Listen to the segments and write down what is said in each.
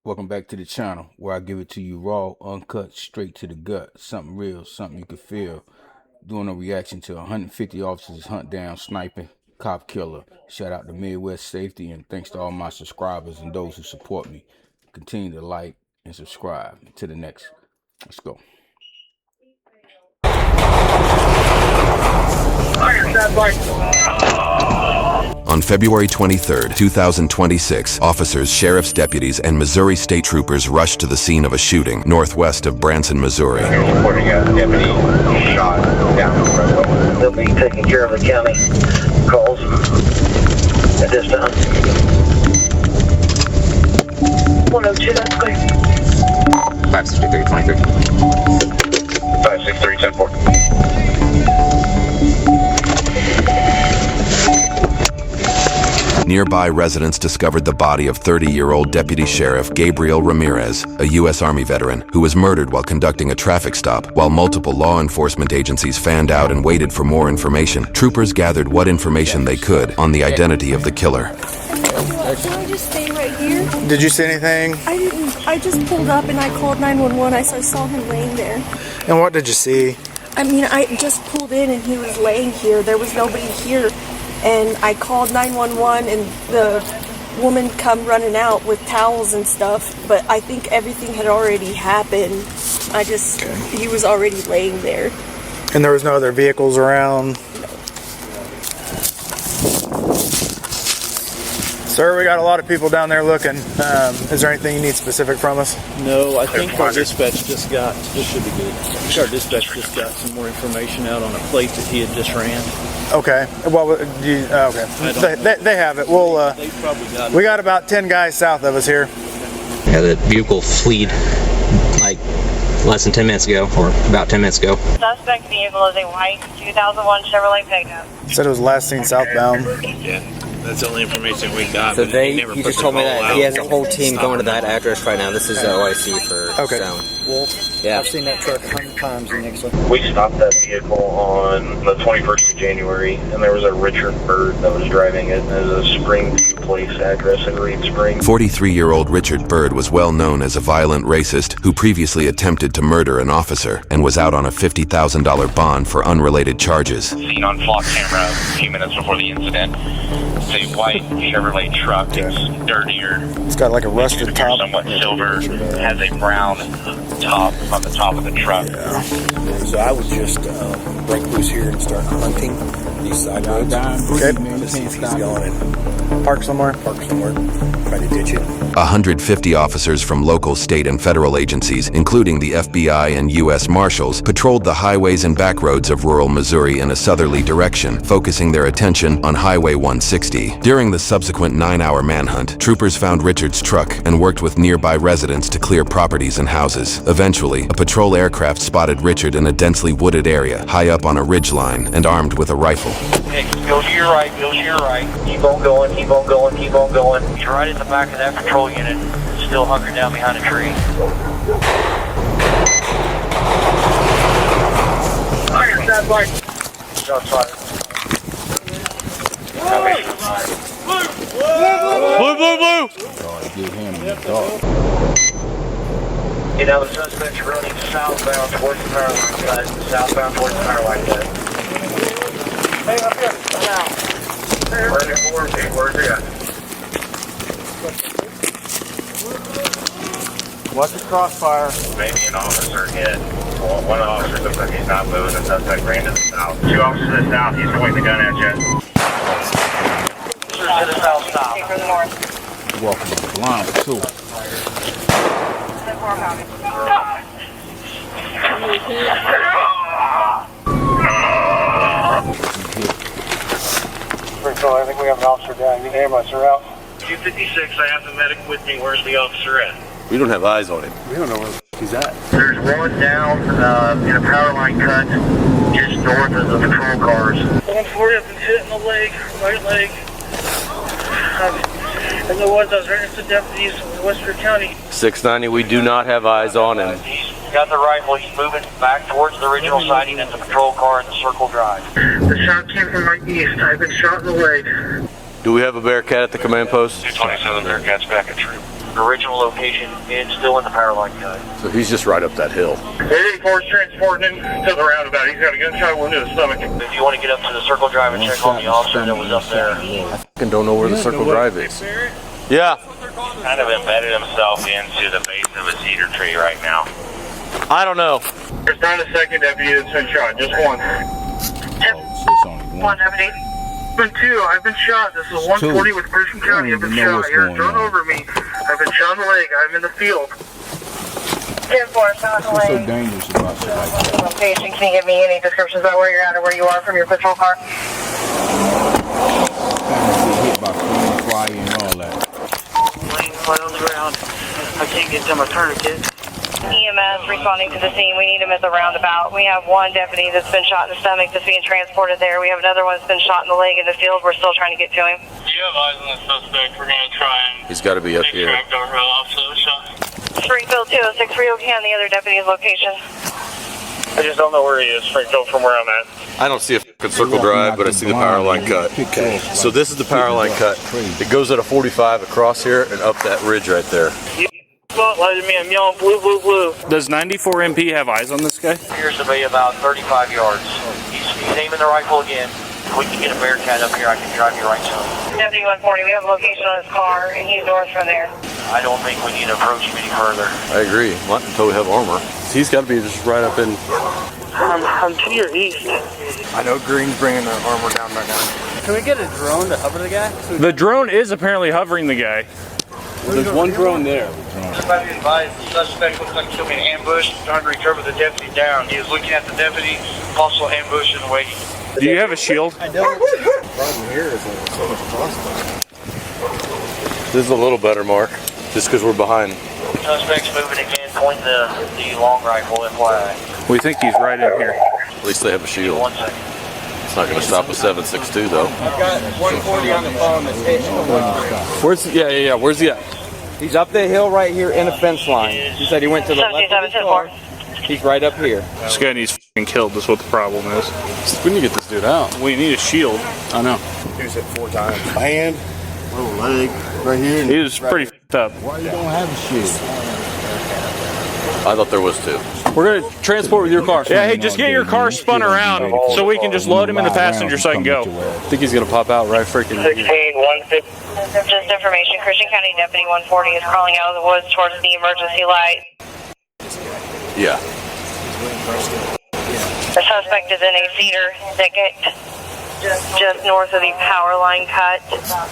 Welcome back to the channel where I give it to you raw, uncut, straight to the gut. Something real, something you can feel. Doing a reaction to 150 officers hunt down sniping cop killer. Shout out to Midwest Safety, and thanks to all my subscribers and those who support me. Continue to like and subscribe. To the next. Let's go. On February 23, 2026, officers, sheriff's deputies, and Missouri state troopers rushed to the scene of a shooting northwest of Branson, Missouri. Reporting a deputy shot down the road. They'll be taking care of the county calls at this time. 102, that's clear. 563, 23. 563, 10-4. Nearby residents discovered the body of 30-year-old Deputy Sheriff Gabriel Ramirez, a U.S. Army veteran, who was murdered while conducting a traffic stop. While multiple law enforcement agencies fanned out and waited for more information, troopers gathered what information they could on the identity of the killer. Can I just stay right here? Did you see anything? I didn't. I just pulled up and I called 911. I saw him laying there. And what did you see? I mean, I just pulled in and he was laying here. There was nobody here. And I called 911 and the woman come running out with towels and stuff. But I think everything had already happened. He was already laying there. And there was no other vehicles around? Sir, we got a lot of people down there looking. Is there anything you need specific from us? No, I think our dispatch just got, this should be good. I think our dispatch just got some more information out on a plate that he had just ran. Okay. Well, okay. They have it. We'll. They probably got it. We got about 10 guys south of us here. Yeah, the vehicle fled like less than 10 minutes ago, or about 10 minutes ago. Suspect vehicle is a white 2001 Chevrolet pickup. Said it was last seen southbound. Yeah, that's the only information we got. So he just told me that he has a whole team going to that address right now. This is the OIC for Stone. Wolf. Yeah. I've seen that truck 100 times in Nixon. We stopped that vehicle on the 21st of January, and there was a Richard Bird that was driving it. It was a Springview Place address in Reed Spring. 43-year-old Richard Bird was well known as a violent racist who previously attempted to murder an officer and was out on a $50,000 bond for unrelated charges. Seen on flock camera a few minutes before the incident. It's a white Chevrolet truck. It's dirtier. It's got like a rusted top. Somewhat silver. Has a brown top on the top of the truck. Yeah. So I would just break loose here and start hunting these side roads. Okay. To see if he's going and Park somewhere. Try to ditch it. 150 officers from local, state, and federal agencies, including the FBI and U.S. Marshals, patrolled the highways and back roads of rural Missouri in a southerly direction, focusing their attention on Highway 160. During the subsequent 9-hour manhunt, troopers found Richard's truck and worked with nearby residents to clear properties and houses. Eventually, a patrol aircraft spotted Richard in a densely wooded area, high up on a ridgeline, and armed with a rifle. Okay, go to your right, go to your right. Keep on going, keep on going, keep on going. He's right in the back of that patrol unit, still hunkered down behind a tree. Fire, stand by. Shots fired. Blue! Get him in the dark. You know, the suspect's running southbound towards the power line, guys. Southbound towards the power line, guys. Hey, up here. Now. Where's he at? Watch the crossfire. Maybe an officer hit. Well, one officer looks like he's not moving. The suspect ran to the south. 2 officers to the south. He's pointing the gun at you. To the south stop. For the north. Walking with the blind too. I think we have an officer down. The ambulance are out. 256, I have the medic with me. Where's the officer at? We don't have eyes on him. We don't know where he's at. There's one down in a power line cut just north of the patrol cars. 140 up and hit in the leg, right leg. And there was, I was right next to deputies in Westford County. 690, we do not have eyes on him. He's got the rifle. He's moving back towards the original sighting at the patrol car in the Circle Drive. The shot came from my east. I've been shot in the leg. Do we have a Bearcat at the command post? 227 Bearcats back at troop. Original location, it's still in the power line cut. So he's just right up that hill. 84 is transporting him to the roundabout. He's got a gunshot wound to the stomach. If you want to get up to the Circle Drive and check on the officer that was up there. I fucking don't know where the Circle Drive is. Yeah. Kind of embedded himself into the base of a cedar tree right now. I don't know. There's not a second deputy that's been shot, just one. One deputy. Been two. I've been shot. This is 140 with Christian County. I've been shot. You're thrown over me. I've been shot in the leg. I'm in the field. 10-4, shot in the What's so leg. dangerous about shit like that? Location, can you give me any descriptions about where you're at or where you are from your patrol car? Kind of get hit by flames, fire, and all that. Laying flat on the ground. I can't get to my tourniquet. EMS responding to the scene. We need him at the roundabout. We have one deputy that's been shot in the stomach that's being transported there. We have another one that's been shot in the leg in the field. We're still trying to get to him. Do you have eyes on the suspect? We're going to try and He's got to be up here. extract our officer shot. Springfield 206 Rio Can, the other deputy's location. I just don't know where he is, Springfield, from where I'm at. I don't see a fucking Circle Drive, but I see the power line cut. Okay. So this is the power line cut. It goes at a 45 across here and up that ridge right there. Spotlighted me. I'm yelling blue, blue, blue. Does 94 MP have eyes on this guy? Appears to be about 35 yards. He's aiming the rifle again. If we can get a Bearcat up here, I can drive you right to him. Deputy 140, we have a location on his car, and he's north from there. I don't think we need to approach him any further. I agree. Not until we have armor. He's got to be just right up in. I'm to your east. I know Green's bringing the armor down right now. Can we get a drone to hover the guy? The drone is apparently hovering the guy. There's one drone there. Everybody advised the suspect looks like he's being ambushed, trying to recover the deputy down. He was looking at the deputy, also ambushed and waiting. Do you have a shield? I don't. The problem here is that so much crossfire. This is a little better, Mark, just because we're behind. Suspect's moving again, pointing the long rifle, FYI. We think he's right in here. At least they have a shield. 1 second. It's not going to stop a 7.62 though. I've got 140 on the phone that's hit. Where's yeah. Where's he at? He's up the hill right here in a fence line. He said he went to the left of his car. He's right up here. This guy needs f***ing killed. That's what the problem is. We need to get this dude out. We need a shield. I know. He's hit 4 times. Hand, little leg, right here. He was pretty f***ed up. Why you don't have a shield? I thought there was 2. We're gonna transport with your car. Yeah, hey, just get your car spun around so we can just load him in the passenger so I can go. I think he's going to pop out right freaking here. 150. Just information, Christian County Deputy 140 is crawling out of the woods towards the emergency light. Yeah. The suspect is in a cedar thicket just north of the power line cut,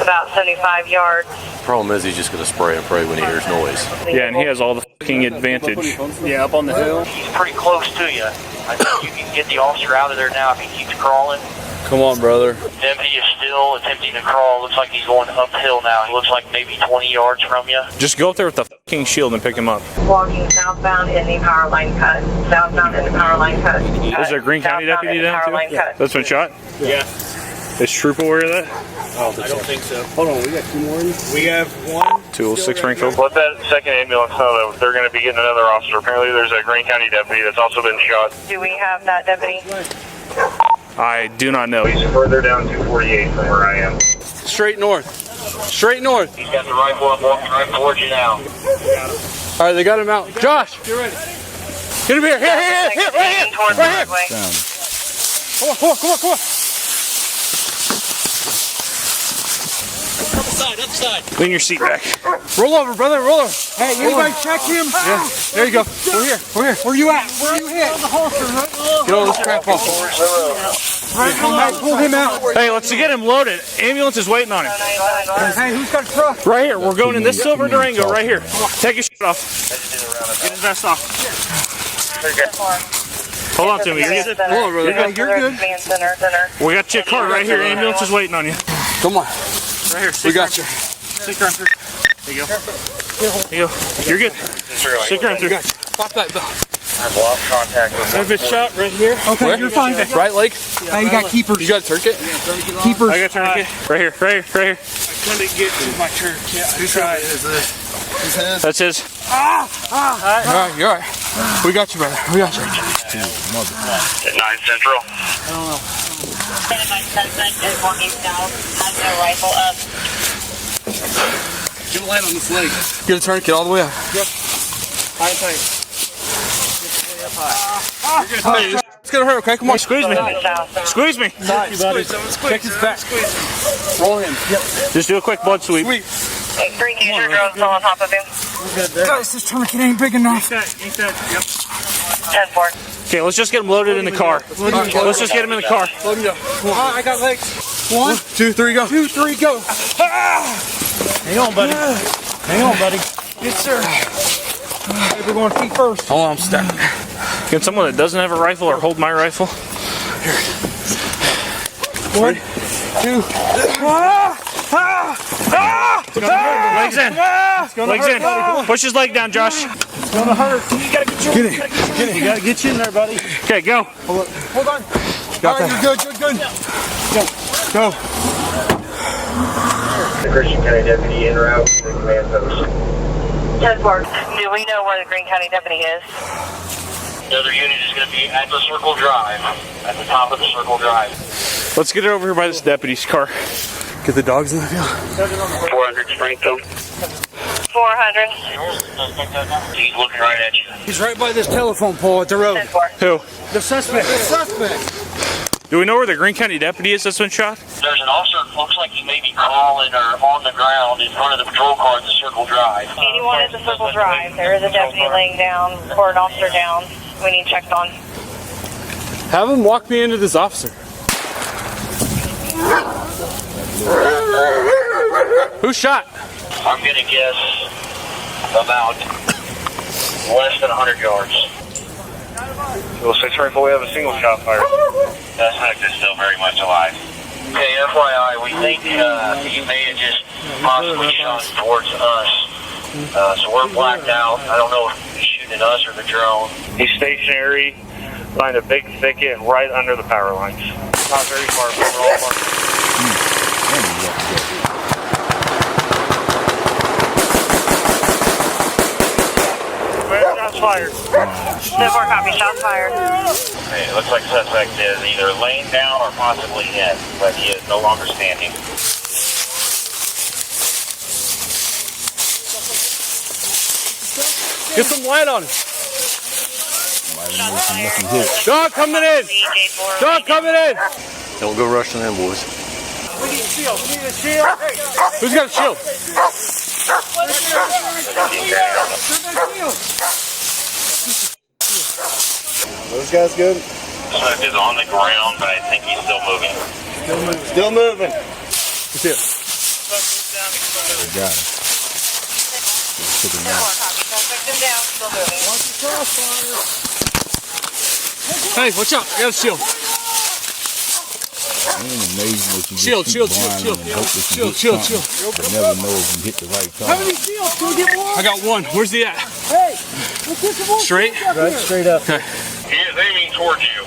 about 75 yards. Problem is he's just going to spray and pray when he hears noise. Yeah, and he has all the f***ing advantage. Yeah, up on the hill. He's pretty close to you. I think you can get the officer out of there now if he keeps crawling. Come on, brother. Deputy is still attempting to crawl. Looks like he's going uphill now. He looks like maybe 20 yards from you. Just go up there with the f***ing shield and pick him up. Walking southbound in the power line cut. Southbound in the power line cut. Is there a Green County deputy down too? That's been shot? Yeah. Is Trooper aware of that? I don't think so. Hold on, we got 2 more. We have 1. 206 Springfield. Let that second ambulance know that they're going to be getting another officer. Apparently there's a Green County deputy that's also been shot. Do we have that deputy? I do not know. He's further down 248 from where I am. Straight north. Straight north. He's got the rifle up, walking right towards you now. All right, they got him out. Josh, get ready. Get him here. Here, right here. Right here. Come on. Other side. Lean your seat back. Roll over, brother. Roll over. Hey, anybody check him? Yeah. There you go. We're here. Where you at? Where you hit? Get all this crap off. Pull him out. Hey, let's get him loaded. Ambulance is waiting on him. Hey, who's got a truck? Right here. We're going in this silver Durango right here. Take his shit off. Get his vest off. Hold on to me. You're good. Hold on, brother. You're good. We got your car right here. Ambulance is waiting on you. Come on. Right here. We got you. Stick around through. There you go. There you go. You're good. Stick around through. Pop that bell. I've lost contact with him. If it's shot right here. Okay, Where? you're fine. Right leg. Hey, you got keepers. You got a tourniquet? Keepers. I got a tourniquet. Right here. I couldn't get to my tourniquet. Whose side is this? That's his. All right, you're all right. We got you, brother. We got you. At 9 Central. Suspect is walking south, has no rifle up. Get a light on this leg. Get a tourniquet all the way up. Yep. High and tight. Hey, it's gonna hurt, okay? Come on, squeeze me. Squeeze me. Squeeze, buddy. Check his back. Roll him. Yep. Just do a quick blood sweep. Hey, 3 user drones still on top of him. Guys, this tourniquet ain't big enough. Yep. 10-4. Okay, let's just get him loaded in the car. Let's just get him in the car. Load him up. Come on. I got legs. 1, 2, 3, go. 2, 3, go. Hang on, buddy. Hang on, buddy. Yes, sir. We're going feet first. Hold on, I'm stuck. Get someone that doesn't have a rifle or hold my rifle. Here. 1, 2. Legs in. Legs in. Push his leg down, Josh. It's gonna hurt. You gotta get your. Get in. You gotta get you in there, buddy. Okay, go. Hold on. Got that. You're good. Go. The Christian County deputy en route to the command post. 10-4. Do we know where the Greene County deputy is? The other unit is going to be at the Circle Drive, at the top of the Circle Drive. Let's get it over here by this deputy's car. Get the dogs in the field. 400 Springfield. 400. He's looking right at you. He's right by this telephone pole at the road. 10-4. Who? The suspect. Do we know where the Greene County deputy is that's been shot? There's an officer, looks like he may be crawling or on the ground in front of the patrol car at the Circle Drive. 81 is the Circle Drive. There is a deputy laying down or an officer down. We need checked on. Have him walk me into this officer. Who shot? I'm going to guess about less than 100 yards. Well, 6 rifle, we have a single shot fire. Suspect is still very much alive. Okay, FYI, we think he may have just possibly shot towards us. So we're blacked out. I don't know if he's shooting at us or the drone. He's stationary, behind a big thicket right under the power lines. Not very far from all markers. Shots fired. 10-4 copy. Shots fired. Okay, it looks like the suspect is either laying down or possibly dead, but he is no longer standing. Get some light on him. Dog coming in. Dog coming in. Don't go rushing them, boys. We need a shield. Who's got a shield? Those guys good? Suspect is on the ground, but I think he's still moving. Still moving. Let's see it. Got him. Took him out. Suspect is down. Still moving. Hey, watch out. I got a shield. It ain't amazing what you Shield, just shield, keep shield, blinding shield. and hope that you Shield, get shield, something, shield. but never know if you hit the right How target. many shields? Can we get more? I got one. Where's he at? Hey, let's get some more. Straight? Right, straight up. Okay. He is aiming towards you.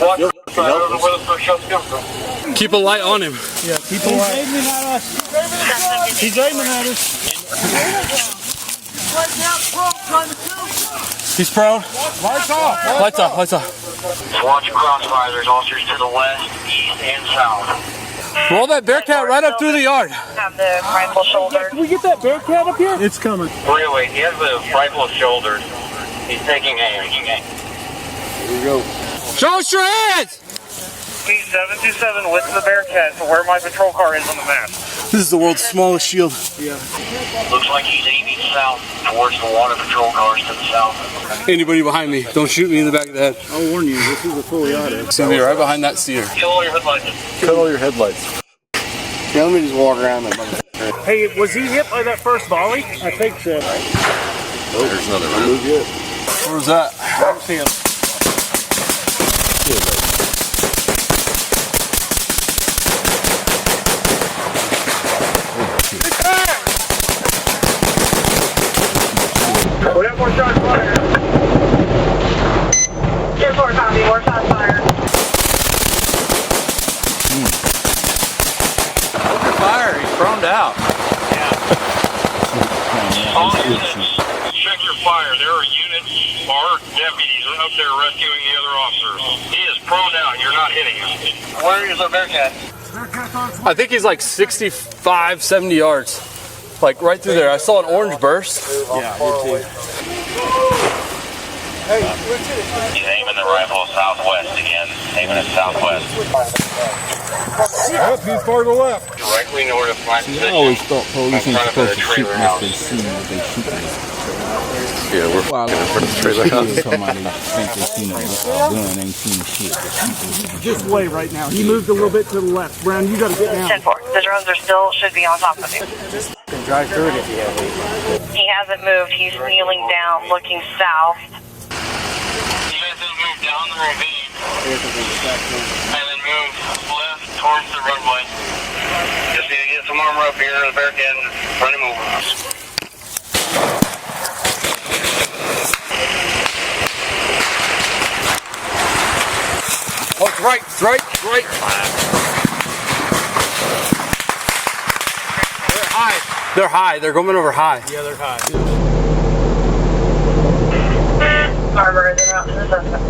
Watch the side of the where the first shots come from. Keep a light on him. Yeah, keep a light. He's aiming at us. He's aiming at us. He's prone. Lights off. Lights off, lights off. Watch your crossfire. There's officers to the west, east, and south. Roll that Bearcat right up through the yard. Have the rifle shouldered. Can we get that Bearcat up here? It's coming. 308, he has the rifle shouldered. He's taking aim. Here we go. Show us your hands! P727 with the Bearcat to where my patrol car is on the map. This is the world's smallest shield. Looks like he's aiming south towards the water patrol cars to the south. Anybody behind me, don't shoot me in the back of the head. I'll warn you, this is a fully auto. It's gonna be right behind that cedar. Kill all your headlights. Cut all your headlights. Yeah, let me just walk around that motherfucker. Hey, was he hit by that first volley? I think so. Oh, there's another round. Where's that? I don't see him. We have more shots fired. 10-4 copy. More shots fired. Fire, he's thrown out. All units, check your fire. There are units, our deputies are up there rescuing the other officers. He is prone out. You're not hitting him. Where is the Bearcat? Bearcat's I think he's like 65, 70 yards. Like right through there. I saw an orange burst. Yeah, me too. He's aiming the rifle southwest again. Aiming it southwest. Up, he's far to the left. Directly north of my position. I always thought police ain't supposed to shoot trailer unless house. they see what they shooting. Yeah, we're Well, in front of the trailer house. Somebody think they seen a gun, ain't seen shit. This way right now. He moved a little bit to the left. Brown, you got to get down. 10-4. The drones are still should be on top of you. You can drive through it if you have to. He hasn't moved. He's kneeling down, looking south. You guys then move down the ravine and then move left towards the runway. Just need to get some armor up here in the barricade and run him over. Oh, it's right, it's right, it's right. They're high. They're high. They're going over high. Yeah, they're high. Armor is out to the suspect.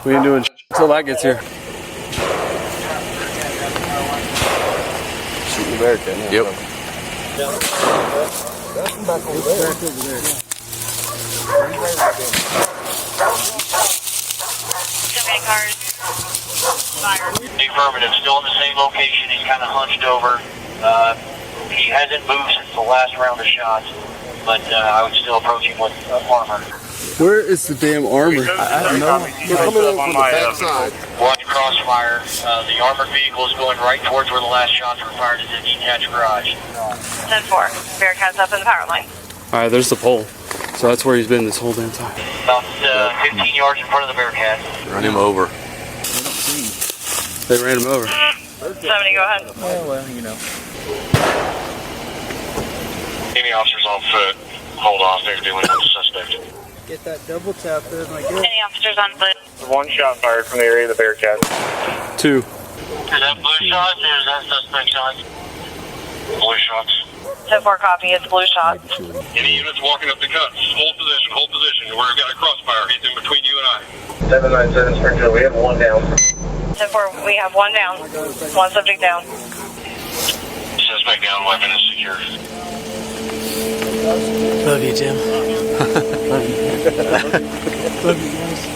We ain't doing until that gets here. Shooting the barricade now. Yep. Back over there. Cars. Fire. Affirmative, still in the same location. He's kind of hunched over. He hasn't moved since the last round of shots, but I would still approach him with armor. Where is the damn armor? I don't know. They're coming in from the back side. Watch crossfire. The armored vehicle is going right towards where the last shots were fired into the detached garage. 10-4. Bearcat's up in the power line. All right, there's the pole. So that's where he's been this whole damn time. About 15 yards in front of the Bearcat. Run him over. They ran him over. 70, go ahead. Well, you know. Any officers on foot, hold off. They're dealing with the suspect. Get that double tap there, my good. Any officers on foot? One shot fired from the area of the Bearcat. 2. Is that blue shots or is that suspect shots? Blue shots. 10-4 copy, it's blue shot. Any units walking up the cuts, hold position, hold position. We've got a crossfire. He's in between you and I. 797 Springfield, we have one down. 10-4, we have one down. One subject down. Suspect down, weapon is secure. Love you, Jim. Love you guys.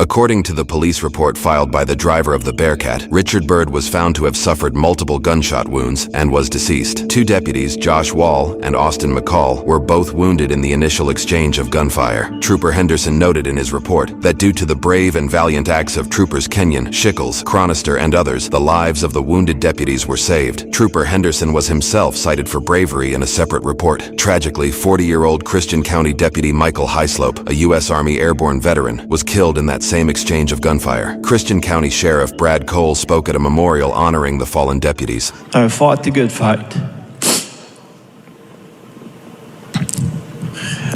According to the police report filed by the driver of the Bearcat, Richard Byrd was found to have suffered multiple gunshot wounds and was deceased. 2 deputies, Josh Wall and Austin McCall, were both wounded in the initial exchange of gunfire. Trooper Henderson noted in his report that due to the brave and valiant acts of Troopers Kenyon, Shickles, Chronister, and others, the lives of the wounded deputies were saved. Trooper Henderson was himself cited for bravery in a separate report. Tragically, 40-year-old Christian County Deputy Michael Hyslop, a U.S. Army airborne veteran, was killed in that same exchange of gunfire. Christian County Sheriff Brad Cole spoke at a memorial honoring the fallen deputies. I fought the good fight.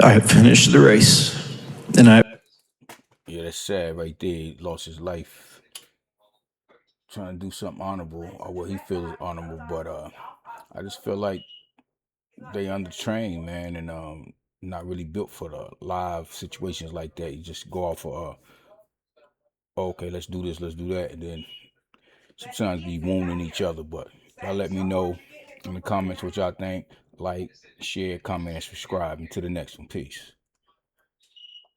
I finished the race, and Yeah, that's sad right there. He lost his life trying to do something honorable, or what he feels is honorable. But I just feel like they undertrained, man, and not really built for the live situations like that. You just go off of okay, let's do this, let's do that, and then sometimes be wounding each other. But y'all let me know in the comments what y'all think. Like, share, comment, and subscribe. Until the next one. Peace.